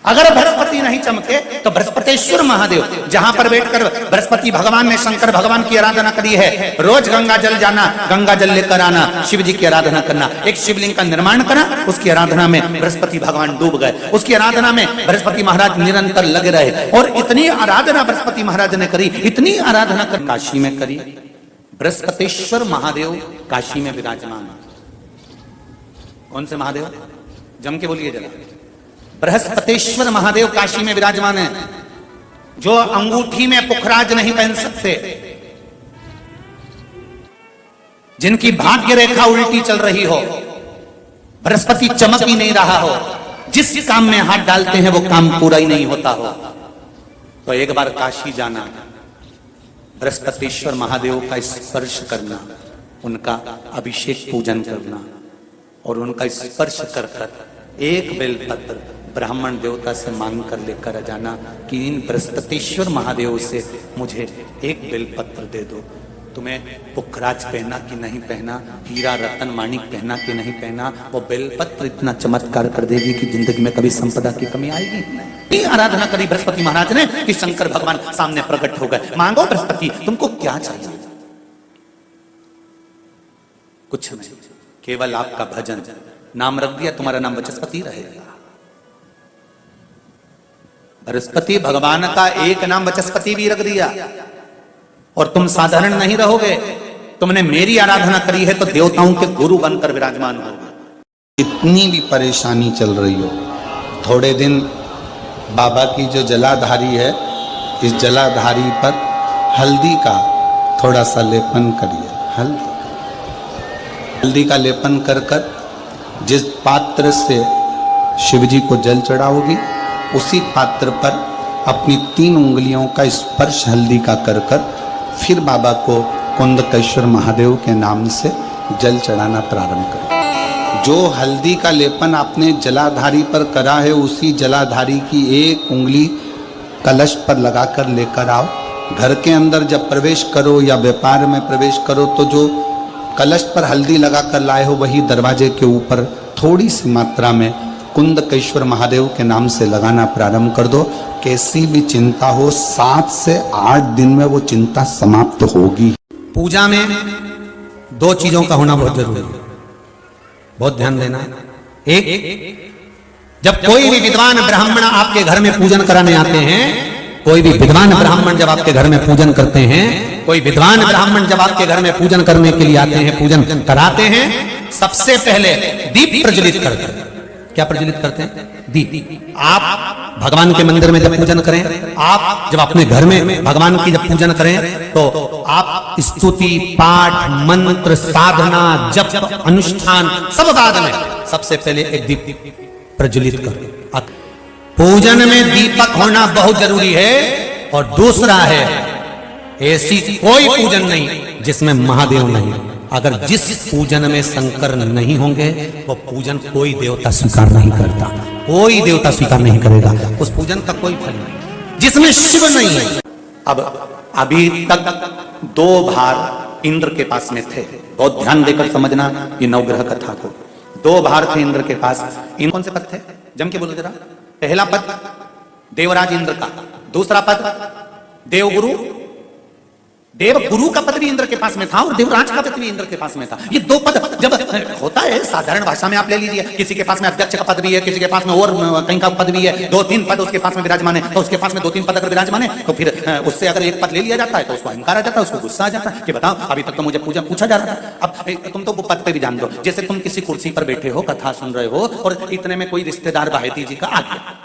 अगर बृहस्पति नहीं चमके तो बृहस्पतेश्वर महादेव, जहां पर बैठकर बृहस्पति भगवान ने शंकर भगवान की आराधना करी है, रोज गंगा जल जाना, गंगा जल लेकर आना, शिव जी की आराधना करना, एक शिवलिंग का निर्माण करा, उसकी आराधना में बृहस्पति भगवान डूब गए, उसकी आराधना में बृहस्पति महाराज निरंतर लगे रहे। और इतनी आराधना बृहस्पति महाराज ने करी, इतनी आराधना कर काशी में करी। बृहस्पतेश्वर महादेव काशी में विराजमान। कौन से महादेव? जम के बोलिए जरा। बृहस्पतेश्वर महादेव काशी में विराजमान है, जो अंगूठी में पुखराज नहीं पहन सकते, जिनकी भाग्य रेखा उल्टी चल रही हो, बृहस्पति चमक ही नहीं रहा हो, जिस काम में हाथ डालते हैं वो काम पूरा ही नहीं होता हो, तो एक बार काशी जाना, बृहस्पतेश्वर महादेव का स्पर्श करना, उनका अभिषेक पूजन करना और उनका स्पर्श कर कर एक बेलपत्र ब्राह्मण देवता से मांग कर लेकर जाना कि इन बृहस्पतेश्वर महादेव से मुझे एक बेलपत्र दे दो। तुम्हें पुखराज पहना कि नहीं पहना, हीरा रतन माणिक पहना कि नहीं पहना, वो बेलपत्र इतना चमत्कार कर देगी कि जिंदगी में कभी संपदा की कमी आएगी नहीं। आराधना करी बृहस्पति महाराज ने कि शंकर भगवान सामने प्रकट हो गए। मांगो बृहस्पति, तुमको क्या चाहिए? कुछ नहीं, केवल आपका भजन। नाम रख दिया, तुम्हारा नाम बृहस्पति रहेगा। बृहस्पति भगवान का एक नाम बृहस्पति भी रख दिया और तुम साधारण नहीं रहोगे। तुमने मेरी आराधना करी है तो देवताओं के गुरु बनकर विराजमान होगे। इतनी भी परेशानी चल रही हो, थोड़े दिन बाबा की जो जलाधारी है, इस जलाधारी पर हल्दी का थोड़ा सा लेपन करिए। हल्दी का लेपन कर कर जिस पात्र से शिवजी को जल चढ़ाओगी, उसी पात्र पर अपनी 3 उंगलियों का स्पर्श हल्दी का कर कर फिर बाबा को कुंदकेश्वर महादेव के नाम से जल चढ़ाना प्रारंभ करें। जो हल्दी का लेपन आपने जलाधारी पर करा है, उसी जलाधारी की एक उंगली कलश पर लगाकर लेकर आओ। घर के अंदर जब प्रवेश करो या व्यापार में प्रवेश करो तो जो कलश पर हल्दी लगाकर लाए हो, वही दरवाजे के ऊपर थोड़ी सी मात्रा में कुंदकेश्वर महादेव के नाम से लगाना प्रारंभ कर दो। कैसी भी चिंता हो, 7 से 8 दिन में वो चिंता समाप्त होगी। पूजा में 2 चीजों का होना बहुत जरूरी है, बहुत ध्यान देना। एक, जब कोई भी विद्वान ब्राह्मण आपके घर में पूजन कराने आते हैं, कोई भी विद्वान ब्राह्मण जब आपके घर में पूजन करते हैं, कोई विद्वान ब्राह्मण जब आपके घर में पूजन करने के लिए आते हैं, पूजन कराते हैं, सबसे पहले दीप प्रज्वलित करते हैं। क्या प्रज्वलित करते हैं? दीप। आप भगवान के मंदिर में जब पूजन करें, आप जब अपने घर में भगवान की जब पूजन करें, तो आप स्तुति, पाठ, मंत्र, साधना, जप, अनुष्ठान सब बाद में, सबसे पहले एक दीप प्रज्वलित करें। पूजन में दीपक होना बहुत जरूरी है। और दूसरा है, ऐसी कोई पूजन नहीं जिसमें महादेव नहीं। अगर जिस पूजन में शंकर नहीं होंगे, वो पूजन कोई देवता स्वीकार नहीं करता, कोई देवता स्वीकार नहीं करेगा, उस पूजन का कोई फल नहीं जिसमें शिव नहीं है। अब अभी तक 2 भार इंद्र के पास में थे, बहुत ध्यान देकर समझना ये नवग्रह कथा को। 2 भार थे इंद्र के पास। इन कौन से पद थे? जम के बोलो जरा। पहला पद देवराज इंद्र का, दूसरा पद देवगुरु, देवगुरु का पद भी इंद्र के पास में था और देवराज का पद भी इंद्र के पास में था। ये 2 पद जब होता है साधारण भाषा में, आप ले लीजिए, किसी के पास में अध्यक्ष का पद भी है, किसी के पास में और कहीं का पद भी है, 2-3 पद उसके पास में विराजमान है, तो उसके पास में 2-3 पद अगर विराजमान है तो फिर उससे अगर एक पद ले लिया जाता है तो उसको अहंकार आ जाता है, उसको गुस्सा आ जाता है कि बताओ अभी तक तो मुझे पूछा जा रहा था, अब तुम तो वो पद पे भी जान दो। जैसे तुम किसी कुर्सी पर बैठे हो, कथा सुन रहे हो और इतने में कोई रिश्तेदार बाहेती जी का आ गया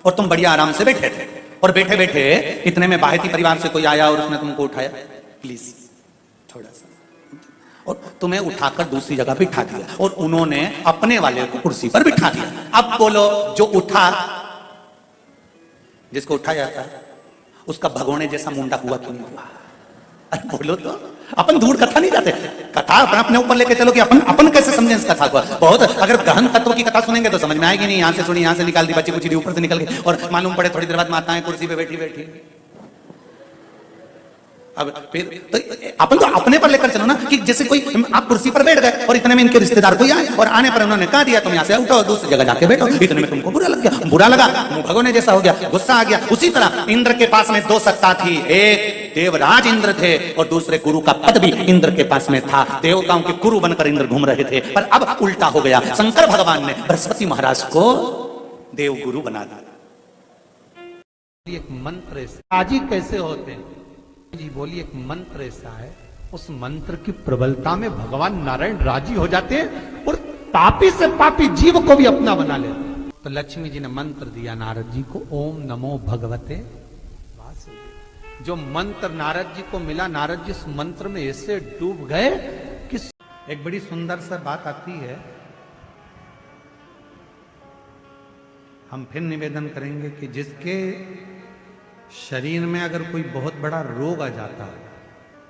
और तुम बढ़िया आराम से बैठे थे, और बैठे बैठे इतने में बाहेती परिवार से कोई आया और उसने तुमको उठाया, प्लीज थोड़ा सा, और तुम्हें उठाकर दूसरी जगह बिठा दिया और उन्होंने अपने वाले को कुर्सी पर बिठा दिया। अब बोलो, जो उठा, जिसको उठाया जाता है उसका भगोने जैसा मुंडा हुआ क्यों नहीं हुआ? अरे बोलो तो, अपन दूर कथा नहीं जाते, कथा अपने ऊपर लेके चलो कि अपन कैसे समझें इस कथा को। बहुत अगर गहन तत्व की कथा सुनेंगे तो समझ में आएगी नहीं। यहाँ से सुनी, यहाँ से निकाल दी, बच्ची कुछ ऊपर से निकल गई और मालूम पड़े थोड़ी देर बाद माताएं कुर्सी पे बैठी बैठी अब फिर तो अपन तो अपने पर लेकर चलो ना, कि जैसे कोई आप कुर्सी पर बैठ गए और इतने में इनके रिश्तेदार कोई आए और आने पर उन्होंने कहा दिया तुम यहाँ से उठो दूसरी जगह जाके बैठो, इतने में तुमको बुरा लग गया, बुरा लगा, मुंह भगोने जैसा हो गया, गुस्सा आ गया। उसी तरह इंद्र के पास में दो सत्ता थी, एक देवराज इंद्र थे और दूसरे गुरु का पद भी इंद्र के पास में था। देवताओं के गुरु बनकर इंद्र घूम रहे थे, पर अब उल्टा हो गया। शंकर भगवान ने बृहस्पति महाराज को देव गुरु बना दिया। एक मंत्र राजी कैसे होते हैं जी, बोलिए एक मंत्र ऐसा है, उस मंत्र की प्रबलता में भगवान नारायण राजी हो जाते हैं और पापी से पापी जीव को भी अपना बना लेते हैं। तो लक्ष्मी जी ने मंत्र दिया नारद जी को, ओम नमो भगवते वासुदेव। जो मंत्र नारद जी को मिला, नारद जी उस मंत्र में ऐसे डूब गए कि एक बड़ी सुंदर सा बात आती है। हम फिर निवेदन करेंगे कि जिसके शरीर में अगर कोई बहुत बड़ा रोग आ जाता है,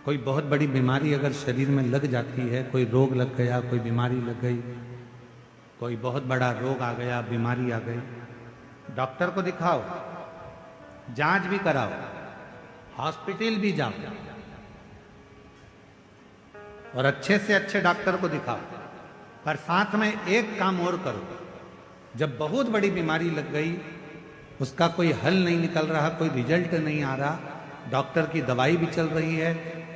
कोई बहुत बड़ी बीमारी अगर शरीर में लग जाती है, कोई रोग लग गया, कोई बीमारी लग गई, कोई बहुत बड़ा रोग आ गया, बीमारी आ गई, डॉक्टर को दिखाओ, जांच भी कराओ, हॉस्पिटल भी जाओ और अच्छे से अच्छे डॉक्टर को दिखाओ, पर साथ में एक काम और करो, जब बहुत बड़ी बीमारी लग गई, उसका कोई हल नहीं निकल रहा, कोई रिजल्ट नहीं आ रहा, डॉक्टर की दवाई भी चल रही है,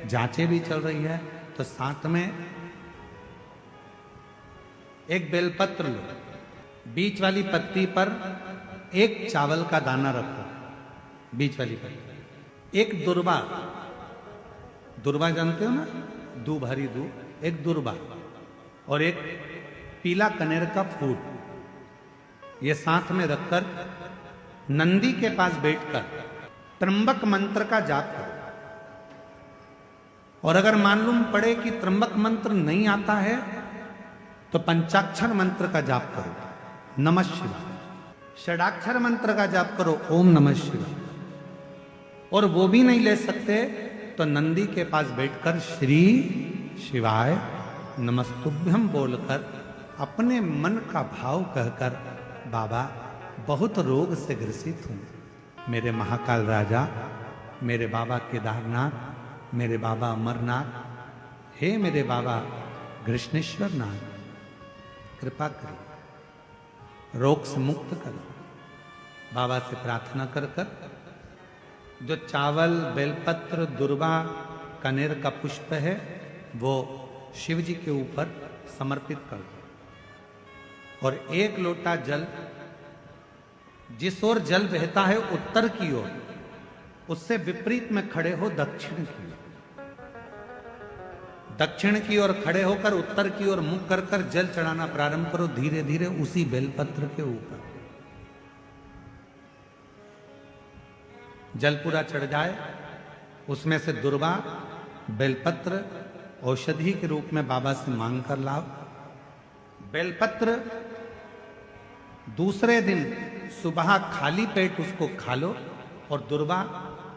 जांचें भी चल रही है, तो साथ में एक बेलपत्र लो, बीच वाली पत्ती पर एक चावल का दाना रखो, बीच वाली पत्ती, एक दुर्वा, दुर्वा जानते हो ना, दूब, हरी दूब, एक दुर्वा और एक पीला कनेर का फूल, ये साथ में रखकर नंदी के पास बैठकर त्र्यंबक मंत्र का जाप करो। और अगर मालूम पड़े कि त्र्यंबक मंत्र नहीं आता है तो पंचाक्षर मंत्र का जाप करो, नमः शिवाय। षडाक्षर मंत्र का जाप करो, ओम नमः शिवाय। और वो भी नहीं ले सकते तो नंदी के पास बैठकर श्री शिवाय नमस्तुभ्यम बोलकर अपने मन का भाव कहकर, बाबा बहुत रोग से ग्रसित हूं, मेरे महाकाल राजा, मेरे बाबा केदारनाथ, मेरे बाबा अमरनाथ, हे मेरे बाबा कृष्णेश्वर नाथ, कृपा करो, रोग से मुक्त करो। बाबा से प्रार्थना कर कर जो चावल, बेलपत्र, दुर्वा, कनेर का पुष्प है वो शिव जी के ऊपर समर्पित कर दो और एक लोटा जल, जिस ओर जल बहता है उत्तर की ओर, उससे विपरीत में खड़े हो दक्षिण की ओर, दक्षिण की ओर खड़े होकर उत्तर की ओर मुख कर कर जल चढ़ाना प्रारंभ करो, धीरे धीरे उसी बेलपत्र के ऊपर। जल पूरा चढ़ जाए, उसमें से दुर्वा, बेलपत्र औषधि के रूप में बाबा से मांग कर लाओ। बेलपत्र दूसरे दिन सुबह खाली पेट उसको खा लो और दुर्वा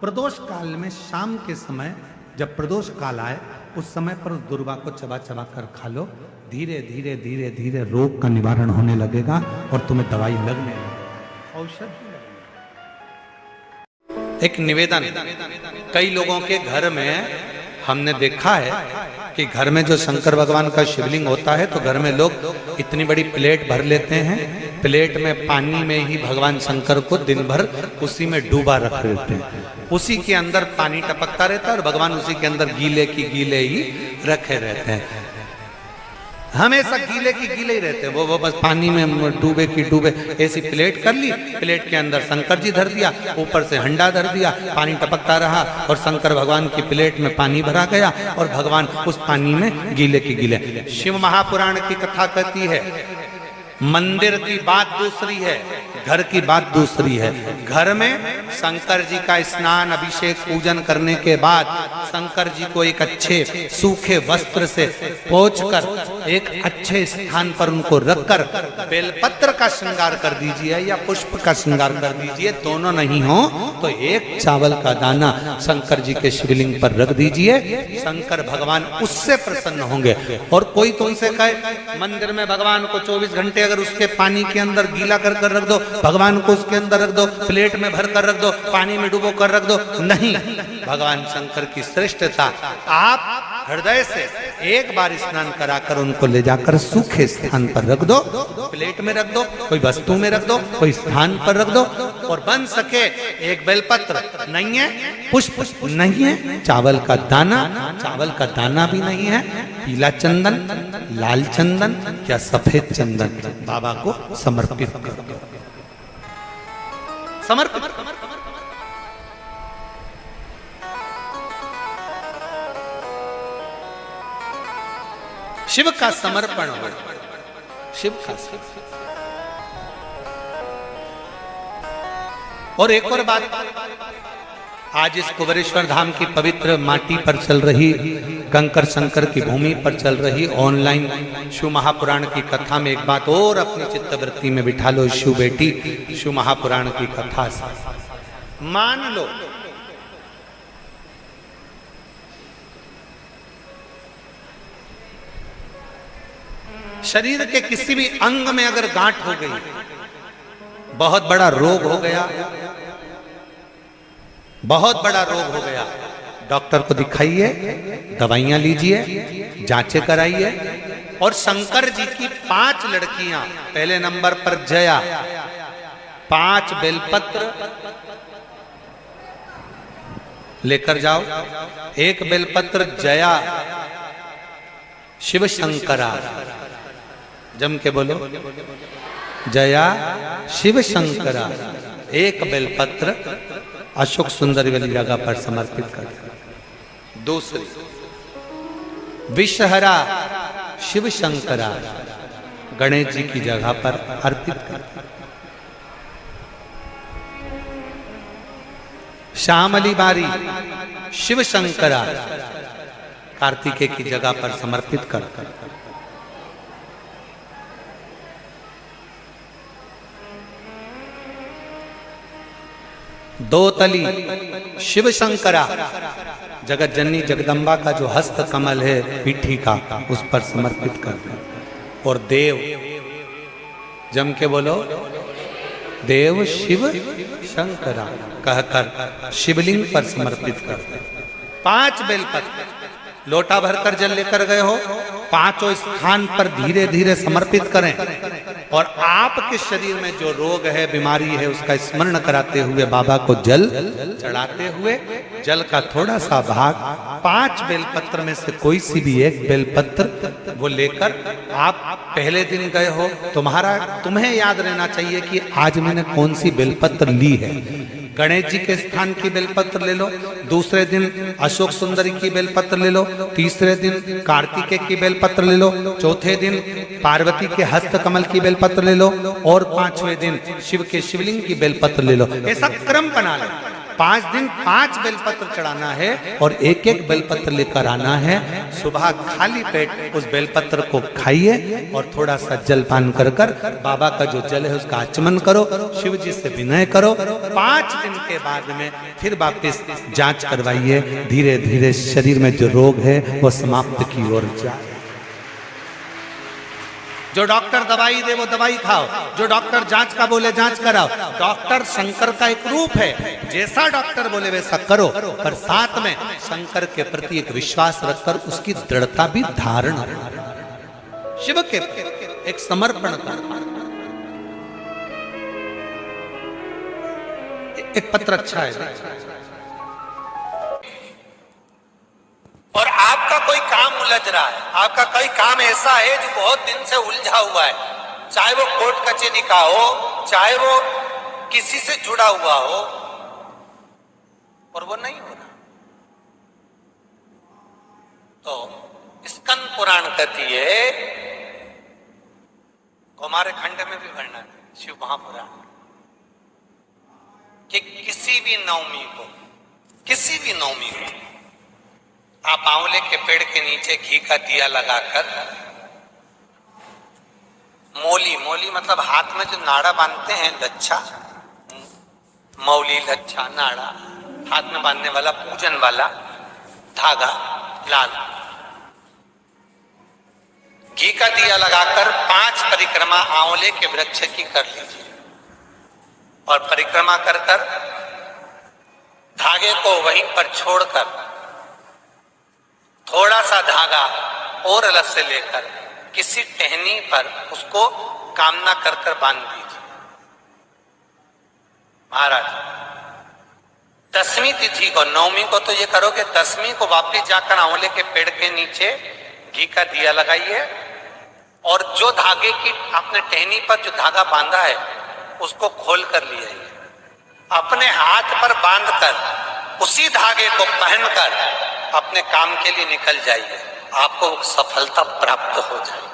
प्रदोष काल में शाम के समय जब प्रदोष काल आए उस समय पर उस दुर्वा को चबा चबा कर खा लो। धीरे धीरे धीरे धीरे रोग का निवारण होने लगेगा और तुम्हें दवाई लगने लगेगी, औषधि लगने। एक निवेदन, कई लोगों के घर में हमने देखा है कि घर में जो शंकर भगवान का शिवलिंग होता है तो घर में लोग इतनी बड़ी प्लेट भर लेते हैं, प्लेट में पानी में ही भगवान शंकर को दिन भर उसी में डूबा रख देते हैं, उसी के अंदर पानी टपकता रहता है और भगवान उसी के अंदर गीले की गीले ही रखे रहते हैं, हमेशा गीले की गीले ही रहते हैं, वो बस पानी में डूबे की डूबे। ऐसी प्लेट कर ली, प्लेट के अंदर शंकर जी धर दिया, ऊपर से हंडा धर दिया, पानी टपकता रहा और शंकर भगवान की प्लेट में पानी भरा गया और भगवान उस पानी में गीले की गीले। शिव महापुराण की कथा कहती है मंदिर की बात दूसरी है, घर की बात दूसरी है। घर में शंकर जी का स्नान, अभिषेक, पूजन करने के बाद शंकर जी को एक अच्छे सूखे वस्त्र से पोंछकर एक अच्छे स्थान पर उनको रखकर बेलपत्र का श्रृंगार कर दीजिए या पुष्प का श्रृंगार कर दीजिए। दोनों नहीं हो तो एक चावल का दाना शंकर जी के शिवलिंग पर रख दीजिए, शंकर भगवान उससे प्रसन्न होंगे। और कोई तुमसे कहे मंदिर में भगवान को 24 घंटे अगर उसके पानी के अंदर गीला कर रख दो भगवान को उसके अंदर रख दो, प्लेट में भर कर रख दो, पानी में डुबो कर रख दो। नहीं, भगवान शंकर की श्रेष्ठता, आप हृदय से एक बार स्नान कराकर उनको ले जाकर सूखे स्थान पर रख दो, प्लेट में रख दो, कोई वस्तु में रख दो, कोई स्थान पर रख दो। और बन सके एक बेलपत्र नहीं है, पुष्प नहीं है, चावल का दाना भी नहीं है, पीला चंदन, लाल चंदन या सफेद चंदन बाबा को समर्पित कर दो। समर्पित शिव का समर्पण हो, शिव का। और एक और बात, आज इस कुबेरेश्वर धाम की पवित्र माटी पर चल रही, कंकर शंकर की भूमि पर चल रही ऑनलाइन शिव महापुराण की कथा में एक बात और अपनी चित्तवृत्ति में बिठा लो। शिव बेटी, शिव महापुराण की कथा से मान लो शरीर के किसी भी अंग में अगर गांठ हो गई, बहुत बड़ा रोग हो गया, बहुत बड़ा रोग हो गया, डॉक्टर को दिखाइए, दवाइयां लीजिए, जांचें कराइए। और शंकर जी की 5 लड़कियां, पहले नंबर पर जया, 5 बेलपत्र लेकर जाओ। एक बेलपत्र जया शिव शंकरा, जम के बोलो, जया शिव शंकरा। एक बेलपत्र अशोक सुंदरी वाली जगह पर समर्पित कर। दूसरी विषहरा शिव शंकरा, गणेश जी की जगह पर अर्पित कर। श्यामली बारी शिव शंकरा, कार्तिकेय की जगह पर समर्पित कर। दो तली शिव शंकरा, जगत जननी जगदम्बा का जो हस्त कमल है पीठी का, उस पर समर्पित कर दो। और देव, जम के बोलो, देव शिव शंकरा कहकर शिवलिंग पर समर्पित कर दो। 5 बेलपत्र, लोटा भरकर जल लेकर गए हो, 5 स्थान पर धीरे धीरे समर्पित करें। और आपके शरीर में जो रोग है, बीमारी है, उसका स्मरण कराते हुए बाबा को जल चढ़ाते हुए, जल का थोड़ा सा भाग 5 बेलपत्र में से कोई सी भी एक बेलपत्र वो लेकर, आप पहले दिन गए हो, तुम्हें याद रहना चाहिए कि आज मैंने कौन सी बेलपत्र ली है। गणेश जी के स्थान की बेलपत्र ले लो, दूसरे दिन अशोक सुंदरी की बेलपत्र ले लो, तीसरे दिन कार्तिकेय की बेलपत्र ले लो, चौथे दिन पार्वती के हस्त कमल की बेलपत्र ले लो, और 5वें दिन शिव के शिवलिंग की बेलपत्र ले लो। ऐसा क्रम बना लो। 5 दिन 5 बेलपत्र चढ़ाना है और एक एक बेलपत्र लेकर आना है। सुबह खाली पेट उस बेलपत्र को खाइए और थोड़ा सा जलपान कर कर बाबा का जो जल है उसका आचमन करो, शिव जी से विनय करो। 5 दिन के बाद में फिर वापस जांच करवाइए, धीरे धीरे शरीर में जो रोग है वो समाप्त की ओर जाए। जो डॉक्टर दवाई दे वो दवाई खाओ, जो डॉक्टर जांच का बोले जांच कराओ। डॉक्टर शंकर का एक रूप है, जैसा डॉक्टर बोले वैसा करो, पर साथ में शंकर के प्रति एक विश्वास रखकर उसकी दृढ़ता भी धारण, शिव के एक समर्पण कर। एक पत्र अच्छा है, और आपका कोई काम उलझ रहा है, आपका कोई काम ऐसा है जो बहुत दिन से उलझा हुआ है, चाहे वो कोर्ट कचहरी का हो, चाहे वो किसी से जुड़ा हुआ हो, और वो नहीं हो रहा, तो स्कंद पुराण कहती है, हमारे खंड में भी वर्णन है शिव महापुराण, कि किसी भी नवमी को आप आंवले के पेड़ के नीचे घी का दिया लगाकर, मौली मतलब हाथ में जो नाड़ा बांधते हैं, लच्छा, मौली, लच्छा, नाड़ा, हाथ में बांधने वाला पूजन वाला धागा लाल, घी का दिया लगाकर 5 परिक्रमा आंवले के वृक्ष की कर लीजिए। और परिक्रमा कर कर धागे को वहीं पर छोड़कर थोड़ा सा धागा और अलग से लेकर किसी टहनी पर उसको कामना कर कर बांध दीजिए। महाराज 10वीं तिथि को, 9वीं को तो ये करोगे, 10वीं को वापिस जाकर आंवले के पेड़ के नीचे घी का दिया लगाइए और जो धागे की आपने टहनी पर जो धागा बांधा है उसको खोल कर ले आइए, अपने हाथ पर बांधकर उसी धागे को पहनकर अपने काम के लिए निकल जाइए, आपको सफलता प्राप्त हो जाए।